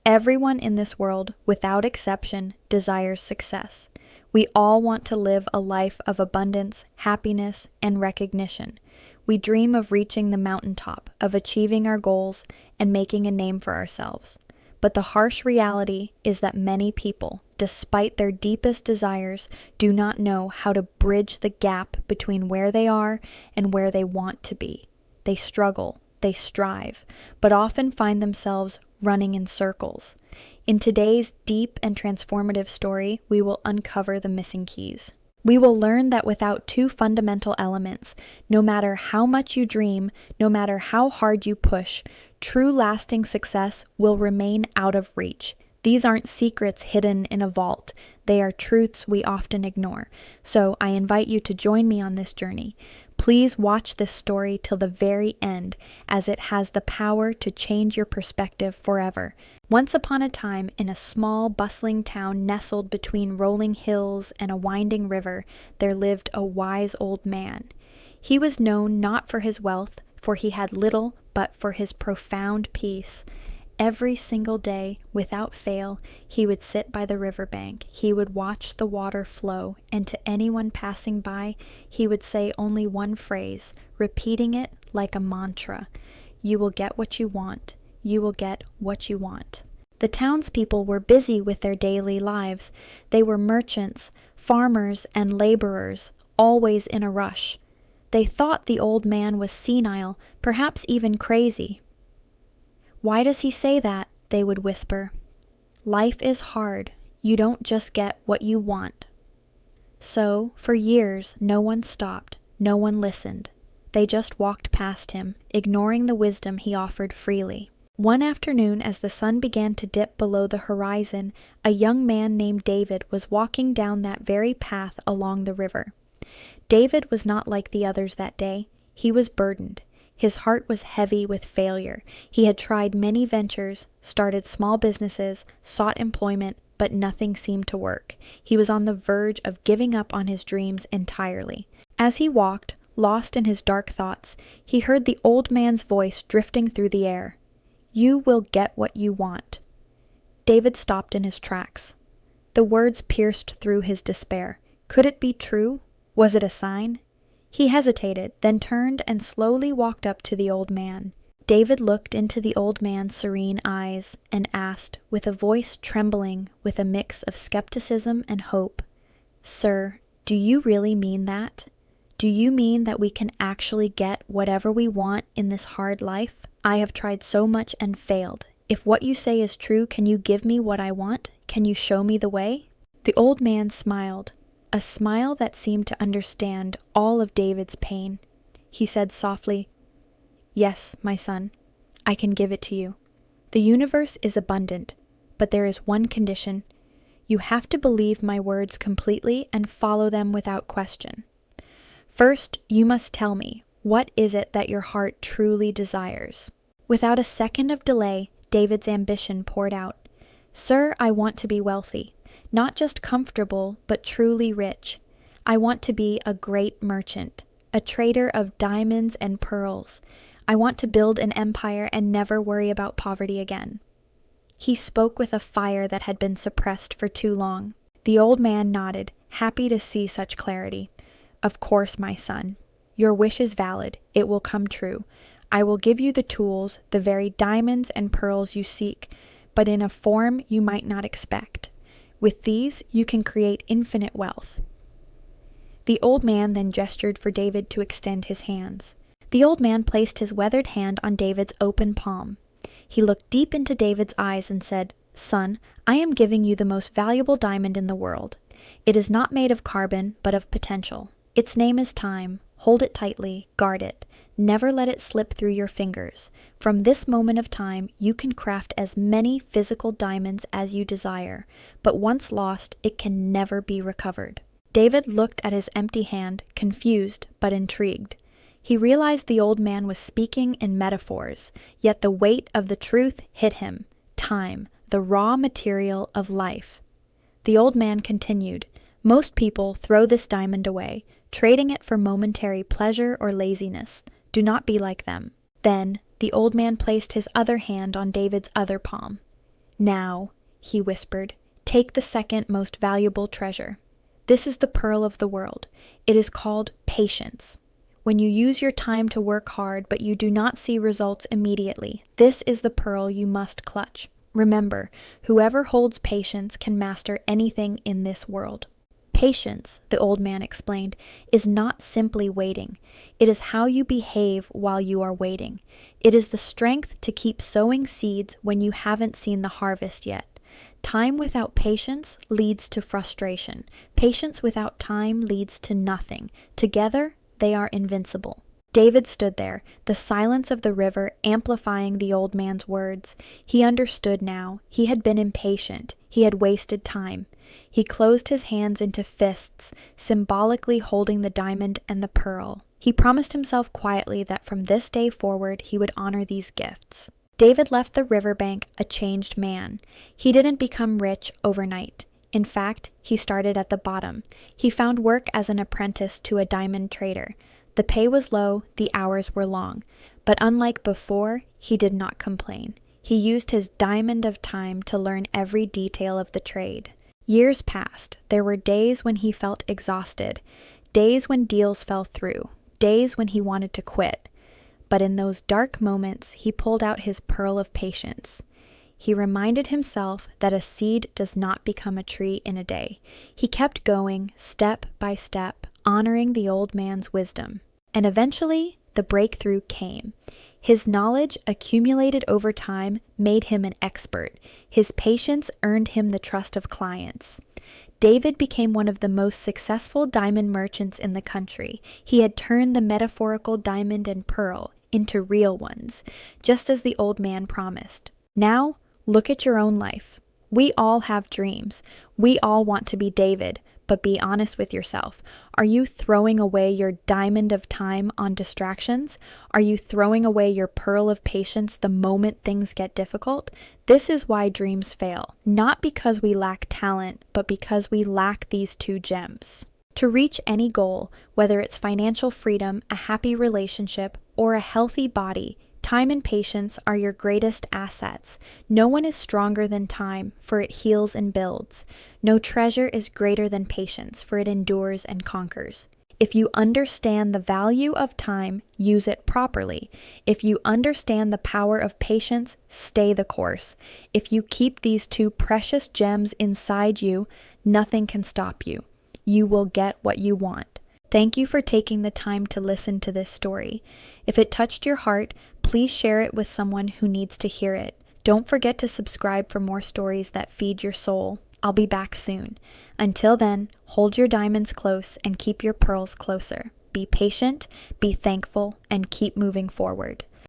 Everyone in this world, without exception, desires success. We all want to live a life of abundance, happiness, and recognition. We dream of reaching the mountaintop, of achieving our goals, and making a name for ourselves. But the harsh reality is that many people, despite their deepest desires, do not know how to bridge the gap between where they are and where they want to be. They struggle, they strive, but often find themselves running in circles. In today's deep and transformative story, we will uncover the missing keys. We will learn that without two fundamental elements, no matter how much you dream, no matter how hard you push, true lasting success will remain out of reach. These aren't secrets hidden in a vault. They are truths we often ignore. So I invite you to join me on this journey. Please watch this story till the very end, as it has the power to change your perspective forever. Once upon a time, in a small, bustling town nestled between rolling hills and a winding river, there lived a wise old man. He was known not for his wealth, for he had little, but for his profound peace. Every single day, without fail, he would sit by the riverbank. He would watch the water flow, and to anyone passing by, he would say only one phrase, repeating it like a mantra: "You will get what you want. You will get what you want." The townspeople were busy with their daily lives. They were merchants, farmers, and laborers, always in a rush. They thought the old man was senile, perhaps even crazy. "Why does he say that?" they would whisper. "Life is hard. You don't just get what you want." So, for years, no one stopped, no one listened. They just walked past him, ignoring the wisdom he offered freely. One afternoon, as the sun began to dip below the horizon, a young man named David was walking down that very path along the river. David was not like the others that day. He was burdened. His heart was heavy with failure. He had tried many ventures, started small businesses, sought employment, but nothing seemed to work. He was on the verge of giving up on his dreams entirely. As he walked, lost in his dark thoughts, he heard the old man's voice drifting through the air. "You will get what you want." David stopped in his tracks. The words pierced through his despair. Could it be true? Was it a sign? He hesitated, then turned and slowly walked up to the old man. David looked into the old man's serene eyes and asked, with a voice trembling with a mix of skepticism and hope, "Sir, do you really mean that? Do you mean that we can actually get whatever we want in this hard life? I have tried so much and failed. If what you say is true, can you give me what I want? Can you show me the way?" The old man smiled. A smile that seemed to understand all of David's pain. He said softly, "Yes, my son, I can give it to you. The universe is abundant, but there is one condition. You have to believe my words completely and follow them without question. First, you must tell me, what is it that your heart truly desires?" Without a second of delay, David's ambition poured out. "Sir, I want to be wealthy. Not just comfortable, but truly rich. I want to be a great merchant, a trader of diamonds and pearls. I want to build an empire and never worry about poverty again." He spoke with a fire that had been suppressed for too long. The old man nodded, happy to see such clarity. "Of course, my son. Your wish is valid. It will come true. I will give you the tools, the very diamonds and pearls you seek, but in a form you might not expect. With these, you can create infinite wealth." The old man then gestured for David to extend his hands. The old man placed his weathered hand on David's open palm. He looked deep into David's eyes and said, "Son, I am giving you the most valuable diamond in the world. It is not made of carbon, but of potential. Its name is time. Hold it tightly, guard it. Never let it slip through your fingers. From this moment of time, you can craft as many physical diamonds as you desire, but once lost, it can never be recovered." David looked at his empty hand, confused but intrigued. He realized the old man was speaking in metaphors, yet the weight of the truth hit him. Time, the raw material of life. The old man continued, "Most people throw this diamond away, trading it for momentary pleasure or laziness. Do not be like them." Then the old man placed his other hand on David's other palm. "Now," he whispered, "take the second most valuable treasure. This is the pearl of the world. It is called patience. When you use your time to work hard but you do not see results immediately, this is the pearl you must clutch. Remember, whoever holds patience can master anything in this world." Patience, the old man explained, is not simply waiting. It is how you behave while you are waiting. It is the strength to keep sowing seeds when you haven't seen the harvest yet. Time without patience leads to frustration. Patience without time leads to nothing. Together, they are invincible. David stood there, the silence of the river amplifying the old man's words. He understood now. He had been impatient. He had wasted time. He closed his hands into fists, symbolically holding the diamond and the pearl. He promised himself quietly that from this day forward he would honor these gifts. David left the riverbank a changed man. He didn't become rich overnight. In fact, he started at the bottom. He found work as an apprentice to a diamond trader. The pay was low, the hours were long, but unlike before, he did not complain. He used his diamond of time to learn every detail of the trade. Years passed. There were days when he felt exhausted, days when deals fell through, days when he wanted to quit. But in those dark moments, he pulled out his pearl of patience. He reminded himself that a seed does not become a tree in a day. He kept going, step by step, honoring the old man's wisdom. And eventually, the breakthrough came. His knowledge, accumulated over time, made him an expert. His patience earned him the trust of clients. David became one of the most successful diamond merchants in the country. He had turned the metaphorical diamond and pearl into real ones, just as the old man promised. Now, look at your own life. We all have dreams. We all want to be David, but be honest with yourself. Are you throwing away your diamond of time on distractions? Are you throwing away your pearl of patience the moment things get difficult? This is why dreams fail, not because we lack talent, but because we lack these two gems. To reach any goal, whether it's financial freedom, a happy relationship, or a healthy body, time and patience are your greatest assets. No one is stronger than time, for it heals and builds. No treasure is greater than patience, for it endures and conquers. If you understand the value of time, use it properly. If you understand the power of patience, stay the course. If you keep these two precious gems inside you, nothing can stop you. You will get what you want. Thank you for taking the time to listen to this story. If it touched your heart, please share it with someone who needs to hear it. Don't forget to subscribe for more stories that feed your soul. I'll be back soon. Until then, hold your diamonds close and keep your pearls closer. Be patient, be thankful, and keep moving forward.